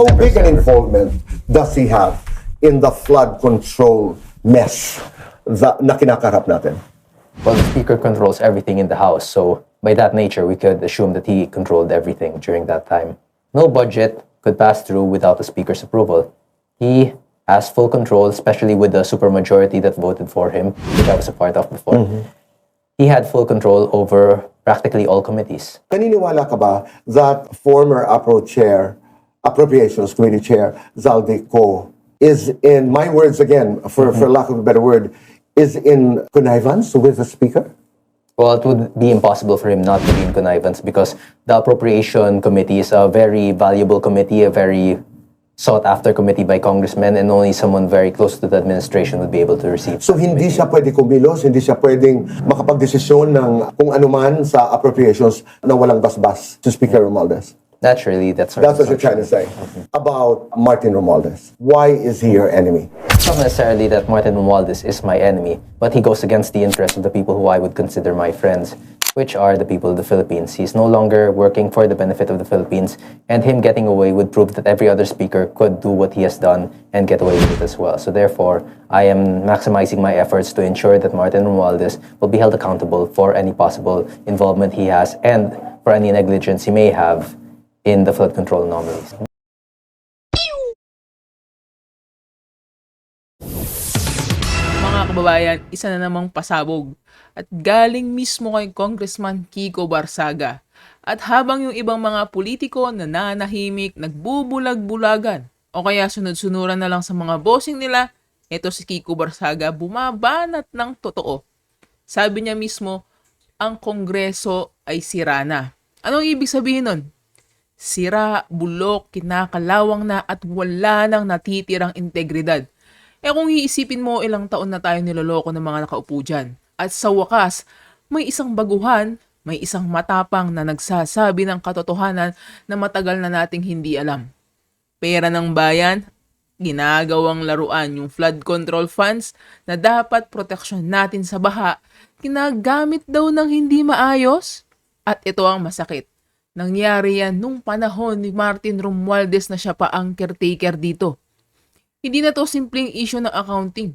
How big an involvement does he have in the flood control mess na kinakarap natin? Well, the Speaker controls everything in the House, so by that nature, we could assume that he controlled everything during that time. No budget could pass through without the Speaker's approval. He has full control, especially with the supermajority that voted for him, which I was a part of before. He had full control over practically all committees. Naniniwala ka ba that former Appropriations Committee Chair Zaldi Co is, in my words again, for lack of a better word, is in connivance with the Speaker? Well, it would be impossible for him not to be in connivance because the Appropriation Committee is a very valuable committee, a very sought-after committee by congressmen, and only someone very close to the administration would be able to receive. So hindi siya pwede kumilos, hindi siya pwedeng makapagdesisyon ng kung anuman sa appropriations na walang basbas to Speaker Romualdez. Naturally, that's That's what you're trying to say about Martin Romualdez. Why is he your enemy? It's not necessarily that Martin Romualdez is my enemy, but he goes against the interests of the people who I would consider my friends, which are the people of the Philippines. He's no longer working for the benefit of the Philippines, and him getting away would prove that every other speaker could do what he has done and get away with it as well. So therefore, I am maximizing my efforts to ensure that Martin Romualdez will be held accountable for any possible involvement he has and for any negligence he may have in the flood control anomalies. Mga kababayan, isa na namang pasabog at galing mismo kay Congressman Kiko Barzaga. At habang yung ibang mga politiko na nanahimik, nagbubulag-bulagan o kaya sunod-sunuran na lang sa mga bossing nila, ito si Kiko Barzaga bumabanat ng totoo. Sabi niya mismo, ang Kongreso ay sira na. Anong ibig sabihin nun? Sira, bulok, kinakalawang na at wala nang natitirang integridad. Kung iisipin mo, ilang taon na tayo niloloko ng mga nakaupo dyan. At sa wakas, may isang baguhan, may isang matapang na nagsasabi ng katotohanan na matagal na nating hindi alam. Pera ng bayan, ginagawang laruan yung flood control funds na dapat proteksyon natin sa baha, ginagamit daw ng hindi maayos. At ito ang masakit. Nangyari yan nung panahon ni Martin Romualdez na siya pa ang caretaker dito. Hindi na to simpleng issue ng accounting.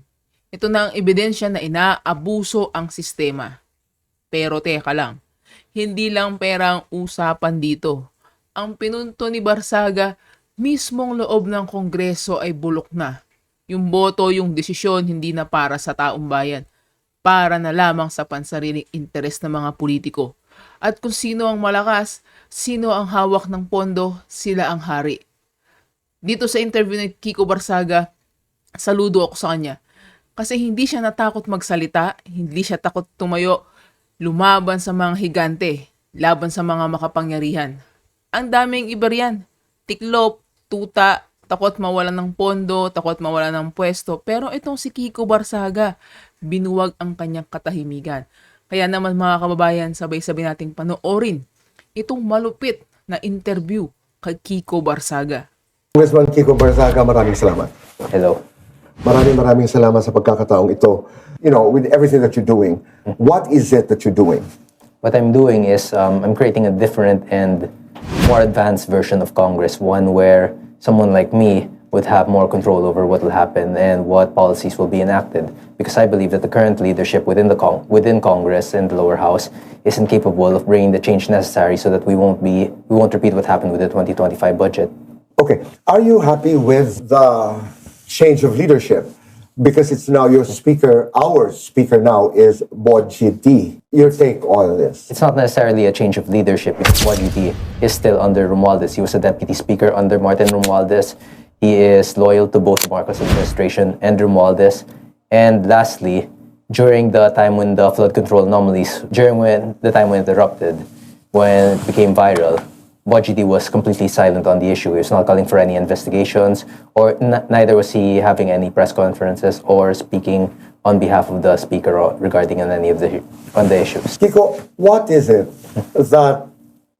Ito na ang ebidensya na inaabuso ang sistema. Pero teka lang, hindi lang pera ang usapan dito. Ang pinunto ni Barzaga, mismong loob ng Kongreso ay bulok na. Yung boto, yung desisyon, hindi na para sa taong bayan. Para na lamang sa pansariling interes ng mga politiko. At kung sino ang malakas, sino ang hawak ng pondo, sila ang hari. Dito sa interview ni Kiko Barzaga, saludo ako sa kanya. Kasi hindi siya natakot magsalita, hindi siya takot tumayo, lumaban sa mga higante, laban sa mga makapangyarihan. Ang daming iba riyan, tiklop, tuta, takot mawalan ng pondo, takot mawalan ng pwesto. Pero itong si Kiko Barzaga, binuwag ang kanyang katahimikan. Kaya naman mga kababayan, sabay-sabay nating panoorin itong malupit na interview kay Kiko Barzaga. Congressman Kiko Barzaga, maraming salamat. Hello. Maraming salamat sa pagkakataong ito. You know, with everything that you're doing, what is it that you're doing? What I'm doing is I'm creating a different and more advanced version of Congress, one where someone like me would have more control over what will happen and what policies will be enacted. Because I believe that the current leadership within Congress and the lower house isn't capable of bringing the change necessary so that we won't repeat what happened with the 2025 budget. Okay, are you happy with the change of leadership? Because it's now your speaker, our speaker now is Boy Abunda. Your take on this? It's not necessarily a change of leadership because Boy Abunda is still under Romualdez. He was a deputy speaker under Martin Romualdez. He is loyal to both the Marcos administration and Romualdez. And lastly, during the time when the flood control anomalies, the time when it erupted, when it became viral, Boy Abunda was completely silent on the issue. He was not calling for any investigations, or neither was he having any press conferences or speaking on behalf of the speaker regarding any of the issues. Kiko, what is it that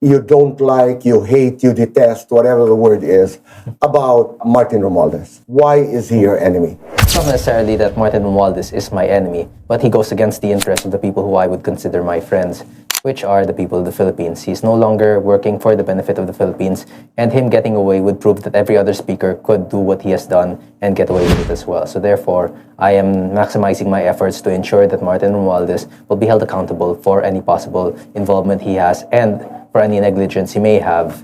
you don't like, you hate, you detest, whatever the word is, about Martin Romualdez? Why is he your enemy? It's not necessarily that Martin Romualdez is my enemy, but he goes against the interests of the people who I would consider my friends, which are the people of the Philippines. He's no longer working for the benefit of the Philippines, and him getting away would prove that every other speaker could do what he has done and get away with it as well. So therefore, I am maximizing my efforts to ensure that Martin Romualdez will be held accountable for any possible involvement he has and for any negligence he may have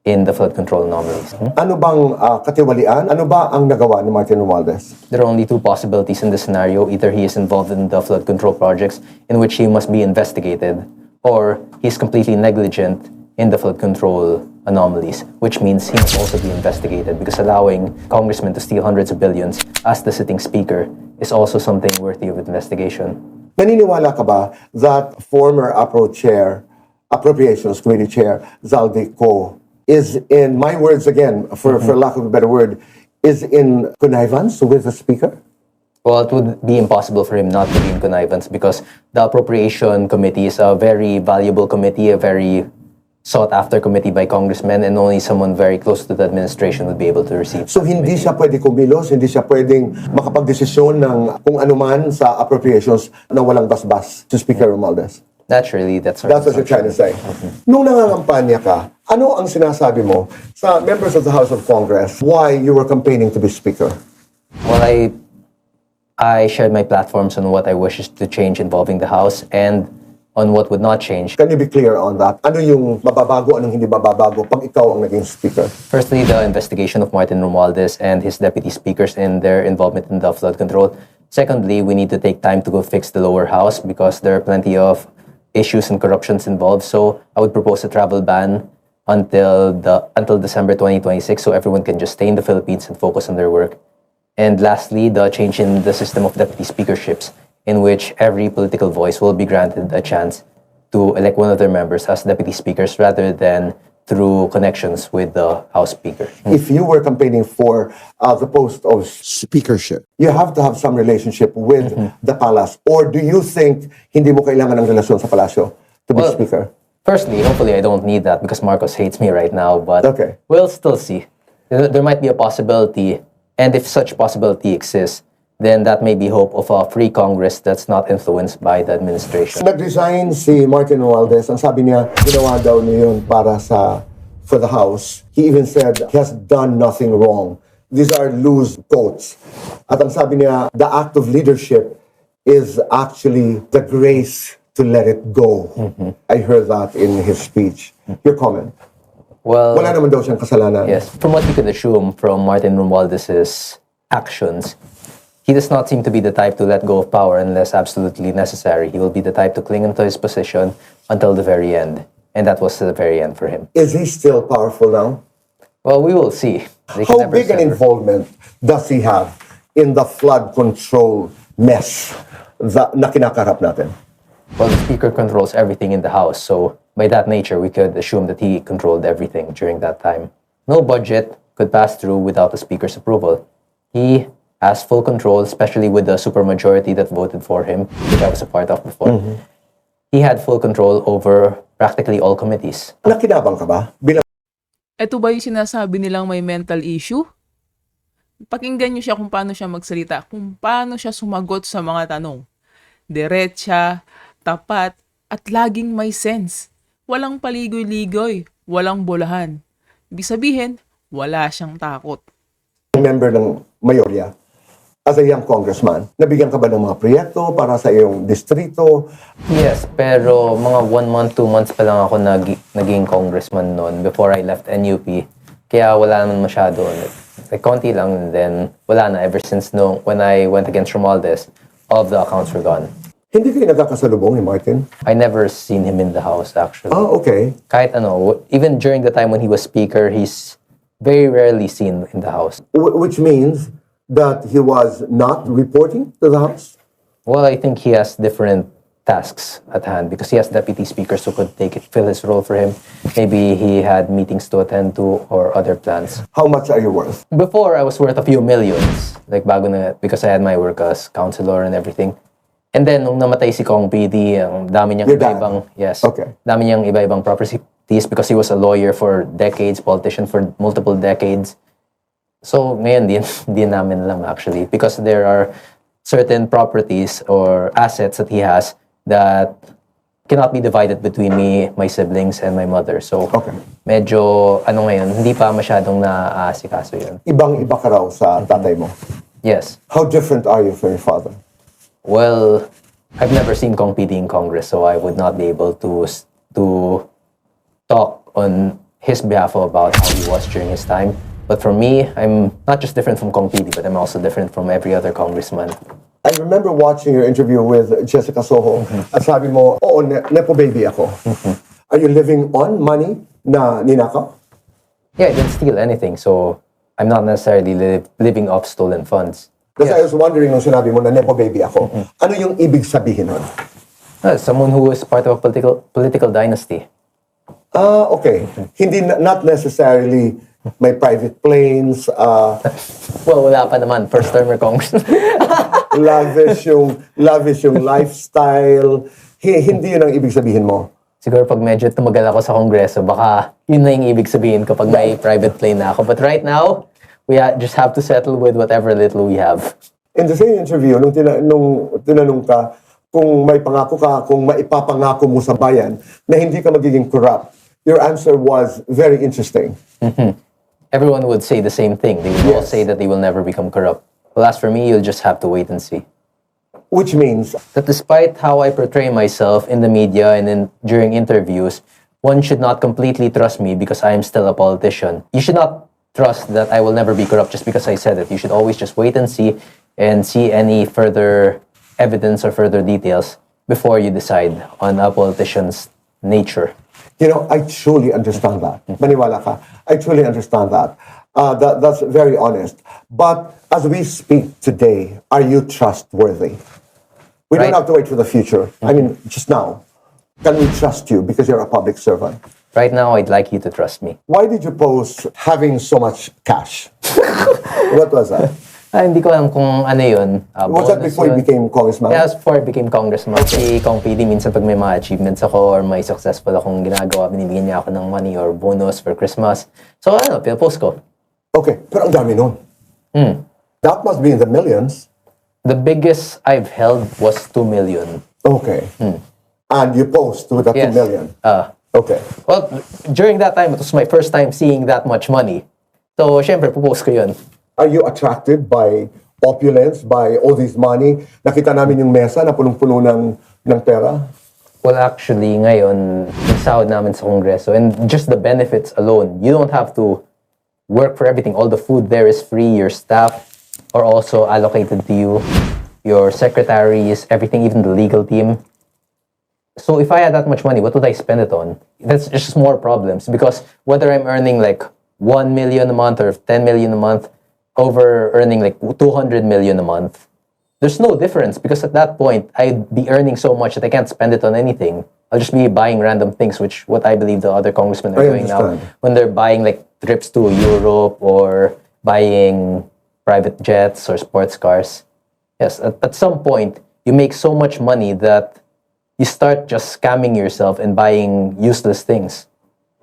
in the flood control anomalies. Ano bang katiwalian? Ano ba ang nagawa ni Martin Romualdez? There are only two possibilities in this scenario. Either he is involved in the flood control projects in which he must be investigated, or he's completely negligent in the flood control anomalies, which means he must also be investigated, because allowing congressmen to steal hundreds of billions as the sitting speaker is also something worthy of investigation. Naniniwala ka ba that former Appropriations Committee Chair Zaldi Co is, in my words again, for lack of a better word, is in connivance with the Speaker? Well, it would be impossible for him not to be in connivance, because the Appropriation Committee is a very valuable committee, a very sought-after committee by congressmen, and only someone very close to the administration would be able to receive. So hindi siya pwede kumilos, hindi siya pwedeng makapagdesisyon ng kung anuman sa appropriations na walang basbas to Speaker Romualdez? Naturally, that's That's what you're trying to say. Nung nangangampanya ka, ano ang sinasabi mo sa members of the House of Congress why you were campaigning to be Speaker? Well, I shared my platforms on what I wish to change involving the House and on what would not change. Can you be clear on that? Ano yung mababago, anong hindi mababago pag ikaw ang naging Speaker? Firstly, the investigation of Martin Romualdez and his deputy speakers in their involvement in the flood control. Secondly, we need to take time to go fix the lower house, because there are plenty of issues and corruptions involved. So I would propose a travel ban until December 2026, so everyone can just stay in the Philippines and focus on their work. And lastly, the change in the system of deputy speakerships, in which every political voice will be granted a chance to elect one of their members as deputy speakers, rather than through connections with the House Speaker. If you were campaigning for the post of speakership, you have to have some relationship with the palace. Or do you think hindi mo kailangan ng relasyon sa palasyo to be Well, Speaker? Firstly, hopefully I don't need that, because Marcos hates me right now, but Okay. we'll still see. There might be a possibility, and if such possibility exists, then that may be hope of a free Congress that's not influenced by the administration. Nag-resign si Martin Romualdez. Ang sabi niya, ginawa daw niya yun for the House. He even said he has done nothing wrong. These are loose quotes. At ang sabi niya, the act of leadership is actually the grace to let it go. I heard that in his speech. Your comment? Well, Wala naman daw siyang kasalanan. yes, from what you could assume from Martin Romualdez's actions, he does not seem to be the type to let go of power unless absolutely necessary. He will be the type to cling onto his position until the very end. And that was the very end for him. Is he still powerful now? Well, we will see. They can How never big an sever. involvement does he have in the flood control mess na kinakarap natin? Well, the Speaker controls everything in the House, so by that nature, we could assume that he controlled everything during that time. No budget could pass through without the Speaker's approval. He has full control, especially with the supermajority that voted for him, which I was a part of before. He had full control over practically all committees. Nakinabang ka ba? Bilang Ito ba yung sinasabi nilang may mental issue? Pakinggan nyo siya kung paano siya magsalita, kung paano siya sumagot sa mga tanong. Diretsa, tapat, at laging may sense. Walang paligoy-ligoy, walang bolahan. Ibig sabihin, wala siyang takot. member ng mayorya, as a young congressman, nabigyan ka ba ng mga proyekto para sa iyong distrito? Yes, pero mga 1 month, 2 months pa lang ako naging congressman noon before I left NUP. Kaya wala naman masyado. Like, konti lang, and then wala na ever since when I went against Romualdez, all of the accounts were gone. Hindi kayo nagkakasalubong ni Martin? I never seen him in the house, actually. Oh, okay. Kahit even during the time when he was speaker, he's very rarely seen in the house. Which means that he was not reporting to the House? Well, I think he has different tasks at hand because he has deputy speakers who could fill his role for him. Maybe he had meetings to attend to or other plans. How much are you worth? Before, I was worth a few millions. Like, bago na, because I had my work as counselor and everything. And then, nung namatay si Kong PD, ang dami niyang Your dad? iba-ibang, yes. Okay. Dami niyang iba-ibang properties because he was a lawyer for decades, politician for multiple decades. So, ngayon, di namin alam actually. Because there are certain properties or assets that he has that cannot be divided between me, my siblings, and my mother. So, Okay. medyo, ngayon, hindi pa masyadong naaasikaso yun. Ibang-iba ka raw sa tatay mo. Yes. How different are you from your father? Well, I've never seen Kong PD in Congress, so I would not be able to talk on his behalf about how he was during his time. But for me, I'm not just different from Kong PD, but I'm also different from every other congressman. I remember watching your interview with Jessica Soho at sabi mo, oo, nepo baby ako. Are you living on money na ninakaw? Yeah, I didn't steal anything, so I'm not necessarily living off stolen funds. Kasi I was wondering nung sinabi mo na nepo baby ako, ano yung ibig sabihin nun? Someone who is part of a political dynasty. Okay. Hindi, not necessarily may private planes, Well, wala pa naman. First termer congressman. lavish yung lifestyle. Hindi yun ang ibig sabihin mo. Siguro pag medyo tumagal ako sa Kongreso, baka yun na yung ibig sabihin kapag may private plane na ako. But right now, we just have to settle with whatever little we have. In the same interview, nung tinanong ka kung may pangako ka, kung maipapangako mo sa bayan na hindi ka magiging corrupt, your answer was very interesting. Everyone would say the same thing. They would all say that they will never become corrupt. Well, as for me, you'll just have to wait and see. Which means, That despite how I portray myself in the media and during interviews, one should not completely trust me because I am still a politician. You should not trust that I will never be corrupt just because I said it. You should always just wait and see any further evidence or further details before you decide on a politician's nature. you know, I truly understand that. Maniwala ka. I truly understand that. That's very honest. But as we speak today, are you trustworthy? We don't Right. have to wait for the future. I mean, just now. Can we trust you because you're a public servant? Right now, I'd like you to trust me. Why did you post having so much cash? What was that? Hindi ko alam kung ano yun. Was that bonus before you yun. became congressman? Yeah, it was before I became congressman. Si Kong PD, minsan pag may mga achievements ako or may successful akong ginagawa, binibigyan niya ako ng money or bonus for Christmas. So pinapost ko. Okay, pero ang dami nun. That must be in the millions. The biggest I've held was 2 million. Okay. And you post with that 2 Yes. million. Okay. Well, during that time, it was my first time seeing that much money. So, syempre, pupost ko yun. Are you attracted by opulence, by all this money? Nakita namin yung mesa na punong-puno ng pera. Well, actually, ngayon, yung sahod namin sa Kongreso, and just the benefits alone, you don't have to work for everything. All the food there is free. Your staff are also allocated to you. Your secretaries, everything, even the legal team. So if I had that much money, what would I spend it on? That's just more problems. Because whether I'm earning like 1 million a month or 10 million a month, over earning like 200 million a month, there's no difference. Because at that point, I'd be earning so much that I can't spend it on anything. I'll just be buying random things, which what I believe the other congressmen are I doing now. understand. When they're buying like trips to Europe or buying private jets or sports cars. Yes, at some point, you make so much money that you start just scamming yourself and buying useless things.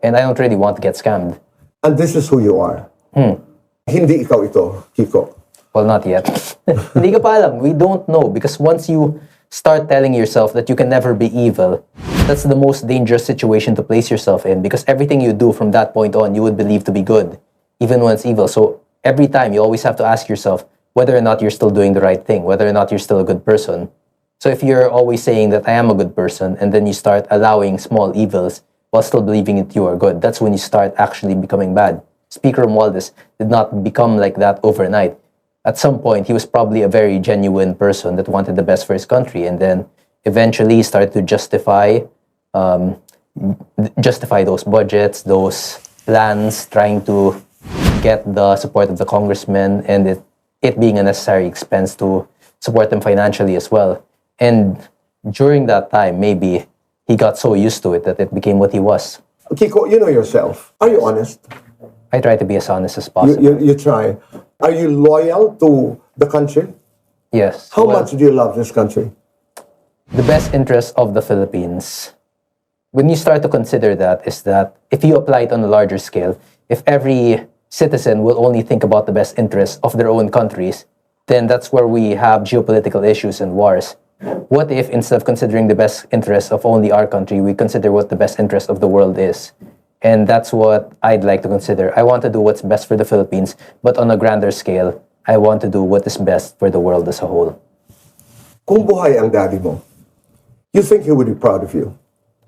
And I don't really want to get scammed. And this is who you are. Hindi ikaw ito, Kiko. Well, not yet. Hindi ka pa alam. We don't know. Because once you start telling yourself that you can never be evil, that's the most dangerous situation to place yourself in. Because everything you do from that point on, you would believe to be good, even when it's evil. So every time, you always have to ask yourself whether or not you're still doing the right thing, whether or not you're still a good person. So if you're always saying that I am a good person, and then you start allowing small evils while still believing that you are good, that's when you start actually becoming bad. Speaker Romualdez did not become like that overnight. At some point, he was probably a very genuine person that wanted the best for his country, and then eventually he started to justify those budgets, those plans, trying to get the support of the congressmen, and it being a necessary expense to support them financially as well. And during that time, maybe he got so used to it that it became what he was. Kiko, you know yourself. Are you honest? I try to be as honest as possible. You try. Are you loyal to the country? Yes. How Well, much do you love this country? the best interest of the Philippines, when you start to consider that, is that if you apply it on a larger scale, if every citizen will only think about the best interests of their own countries, then that's where we have geopolitical issues and wars. What if instead of considering the best interest of only our country, we consider what the best interest of the world is? And that's what I'd like to consider. I want to do what's best for the Philippines, but on a grander scale, I want to do what is best for the world as a whole. Kung buhay ang daddy mo, you think he would be proud of you?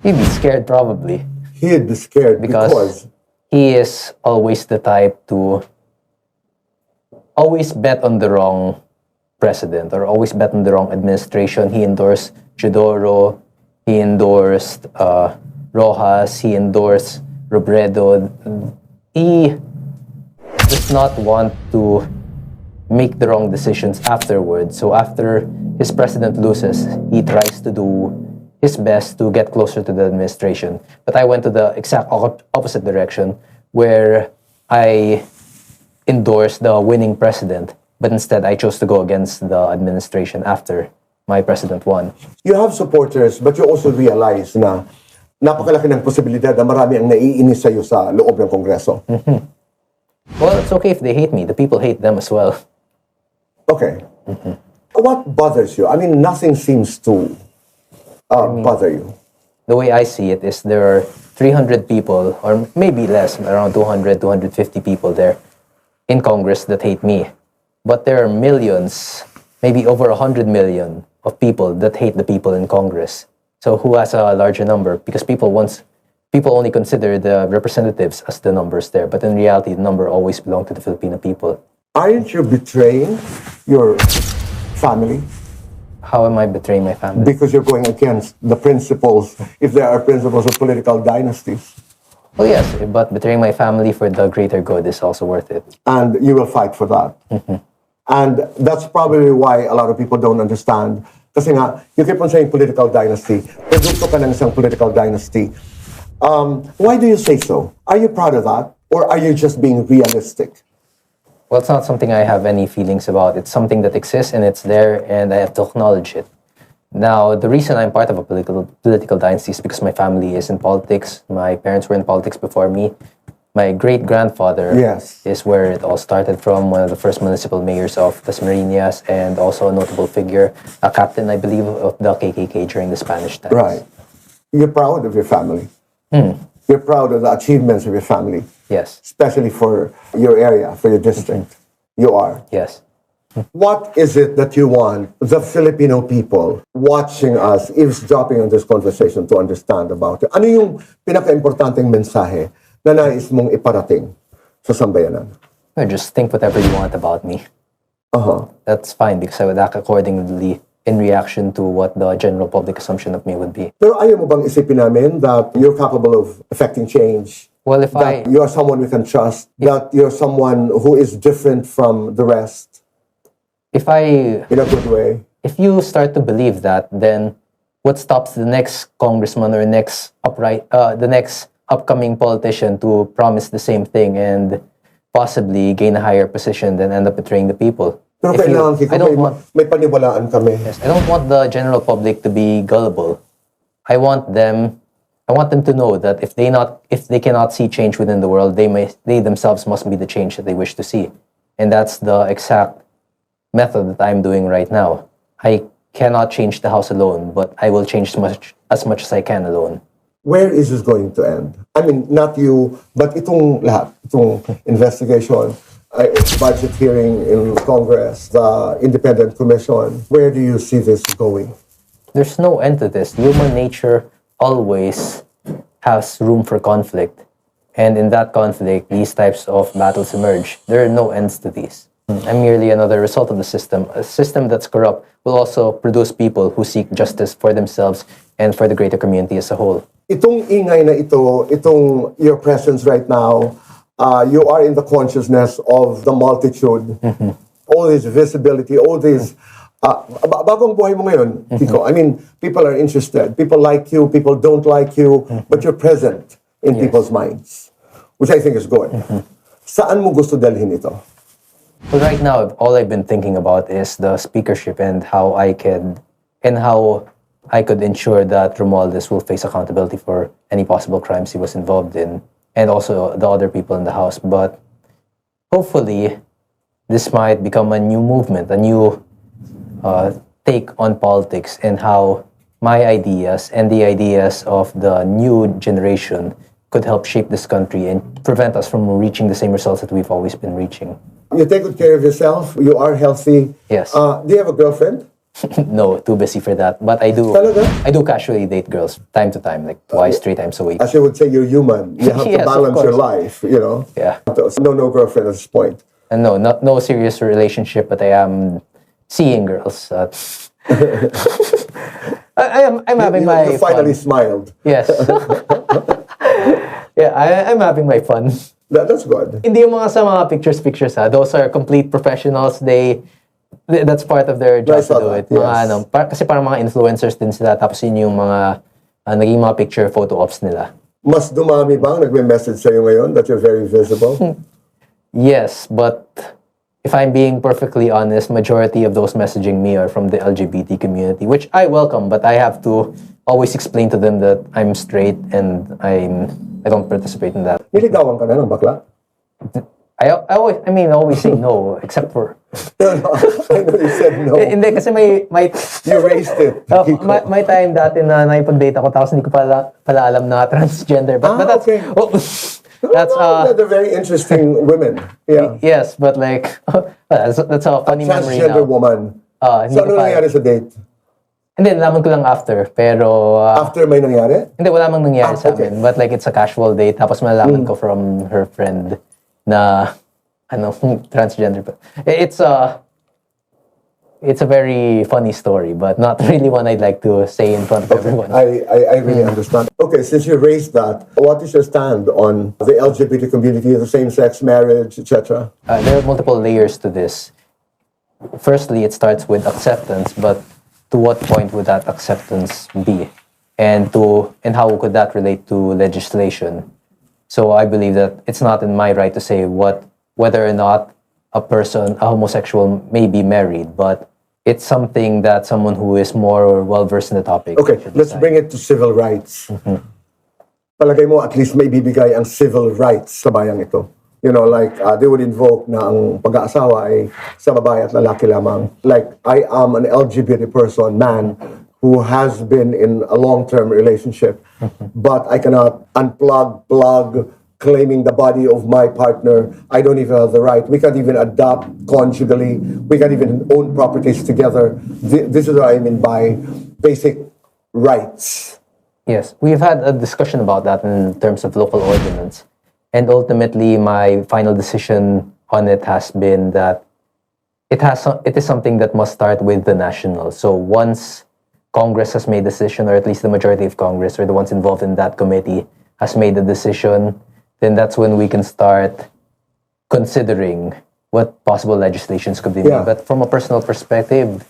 He'd be scared probably, He'd be scared because he is always the type to always bet on the wrong president or always bet on the wrong administration. He endorsed Chudoro, he endorsed Rojas, he endorsed Robredo. He does not want to make the wrong decisions afterwards. So after his president loses, he tries to do his best to get closer to the administration. But I went to the exact opposite direction, where I endorsed the winning president, but instead I chose to go against the administration after my president won. you have supporters, but you also realize na napakalaki ng posibilidad na marami ang naiinis sa'yo sa loob ng Kongreso. Well, it's okay if they hate me. The people hate them as well. Okay. What bothers you? I mean, nothing seems to bother you. The way I see it is there are 300 people, or maybe less, around 200, 250 people there in Congress that hate me. But there are millions, maybe over 100 million of people that hate the people in Congress. So who has a larger number? Because people only consider the representatives as the numbers there, but in reality, the number always belongs to the Filipino people. Aren't you betraying your family? How am I betraying my family? Because you're going against the principles, if there are principles of political dynasties. Oh yes, but betraying my family for the greater good is also worth it. And you will fight for that. And that's probably why a lot of people don't understand. Kasi nga, you keep on saying political dynasty. Produkto ka ng isang political dynasty. Why do you say so? Are you proud of that? Or are you just being realistic? Well, it's not something I have any feelings about. It's something that exists and it's there and I have to acknowledge it. Now, the reason I'm part of a political dynasty is because my family is in politics. My parents were in politics before me. My great-grandfather is where it all started from, one of the first municipal mayors of Dasmariñas and also a notable figure, a captain, I believe, of the KKK during the Spanish times. Right. You're proud of your family. You're proud of the achievements of your family. Yes. Especially for your area, for your district. You are. Yes. What is it that you want the Filipino people watching us, eavesdropping on this conversation to understand about it? Ano yung pinaka-importanteng mensahe na nais mong iparating sa sambayanan? Just think whatever you want about me. That's fine because I would act accordingly in reaction to what the general public assumption of me would be. Pero ayaw mo bang isipin namin that you're capable of affecting change? Well, that you are someone we can trust? That you're someone who is different from the rest? In a good way? If you start to believe that, then what stops the next congressman or the next upcoming politician to promise the same thing and possibly gain a higher position than end up betraying the people? Pero kailangan, Kiko, may paniwalaan kami. Yes, I don't want the general public to be gullible. I want them to know that if they cannot see change within the world, they themselves must be the change that they wish to see. And that's the exact method that I'm doing right now. I cannot change the house alone, but I will change as much as I can alone. Where is this going to end? I mean, not you, but itong lahat, itong investigation, budget hearing in Congress, the independent commission. Where do you see this going? There's no end to this. Human nature always has room for conflict. And in that conflict, these types of battles emerge. There are no ends to these. I'm merely another result of the system. A system that's corrupt will also produce people who seek justice for themselves and for the greater community as a whole. Itong ingay na ito, itong your presence right now, you are in the consciousness of the multitude. All this visibility, all this... bagong buhay mo ngayon, Kiko. I mean, people are interested. People like you, people don't like you, but you're present in people's minds, which I think is good. Saan mo gusto dalhin ito? Well, right now, all I've been thinking about is the speakership and how I could ensure that Romualdez will face accountability for any possible crimes he was involved in, and also the other people in the House. But hopefully, this might become a new movement, a new take on politics and how my ideas and the ideas of the new generation could help shape this country and prevent us from reaching the same results that we've always been reaching. You take good care of yourself. You are healthy. Yes. Do you have a girlfriend? No, too busy for that. But I do. Talaga? I do casually date girls time to time, like twice, 3 times a week. As you would say, you're human. You have Yes, to of balance your course. life, you know? Yeah. So no girlfriend at this point. And no serious relationship, but I am seeing girls. I'm having You, my you finally fun. smiled. Yes. Yeah, I'm having my fun. That's good. Hindi yung mga sa mga pictures ha. Those are complete professionals. That's part of their job I saw to do that, it. Mga yes. kasi parang mga influencers din sila. Tapos yun yung mga naging mga picture photo ops nila. Mas dumami bang nagme-message sa'yo ngayon that you're very visible? Yes, but if I'm being perfectly honest, majority of those messaging me are from the LGBT community, which I welcome, but I have to always explain to them that I'm straight and I don't participate in that. Niligawan ka na ng bakla? I always say no, except for... No, I know you said no. Hindi, kasi may You raised it. may time dati na naipag-date ako tapos hindi ko pala alam na transgender. But that's... okay. Oh, that's... They're very interesting women. Yeah. Yes, but like... that's a funny memory now. Transgender woman. Hindi So ko ano pa... nangyari sa date? Hindi, nalaman ko lang after. Pero... After may nangyari? hindi, wala mang nangyari sa okay. amin. But like, it's a casual date. Tapos malalaman ko from her friend na... transgender. It's a very funny story, but not really one I'd like to say in front of everyone. I really understand. Okay, since you raised that, what is your stand on the LGBT community, the same-sex marriage, etc.? There are multiple layers to this. Firstly, it starts with acceptance, but to what point would that acceptance be? And how could that relate to legislation? So I believe that it's not in my right to say whether or not a homosexual may be married, but it's something that someone who is more well-versed in the topic Okay, should let's decide. bring it to civil rights. Palagay mo at least may bibigay ang civil rights sa bayang ito. You know, like they would invoke na ang pag-aasawa ay sa babae at lalaki lamang. Like I am an LGBT person, man, who has been in a long-term relationship, but I cannot plug, claiming the body of my partner. I don't even have the right. We can't even adopt conjugally. We can't even own properties together. This is what I mean by basic rights. Yes, we've had a discussion about that in terms of local ordinance. And ultimately, my final decision on it has been that it is something that must start with the national. So once Congress has made a decision, or at least the majority of Congress, or the ones involved in that committee, has made a decision, then that's when we can start considering what possible legislations could be Yeah. made. But from a personal perspective,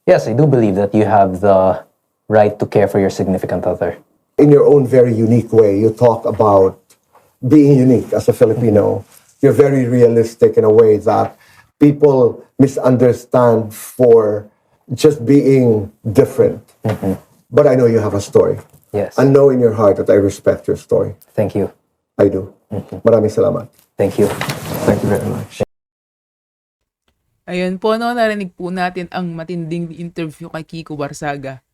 yes, I do believe that you have the right to care for your significant other. In your own very unique way, you talk about being unique as a Filipino. You're very realistic in a way that people misunderstand for just being different. But I know you have a story. Yes. I know in your heart that I respect your story. Thank you. I do. Maraming salamat. Thank you. Thank you very much. Ayun po, no, narinig po natin ang matinding interview kay Kiko Barzaga.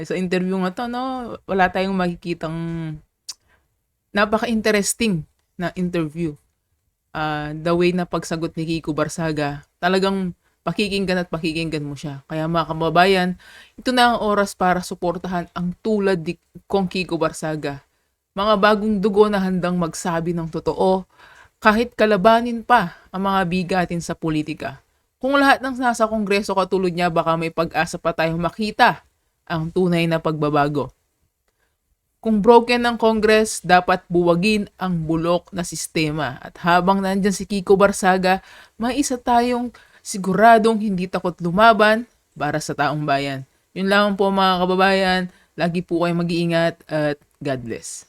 Sa interview nga to, no, wala tayong makikitang napaka-interesting na interview. The way na pagsagot ni Kiko Barzaga, talagang pakikinggan at pakikinggan mo siya. Kaya mga kababayan, ito na ang oras para suportahan ang tulad ni Kong Kiko Barzaga. Mga bagong dugo na handang magsabi ng totoo, kahit kalabanin pa ang mga bigatin sa politika. Kung lahat ng nasa Kongreso katulad niya, baka may pag-asa pa tayong makita ang tunay na pagbabago. Kung broken ng Congress, dapat buwagin ang bulok na sistema. At habang nandyan si Kiko Barzaga, may isa tayong siguradong hindi takot lumaban para sa taong bayan. Yun lang po mga kababayan. Lagi po kayong mag-iingat at God bless.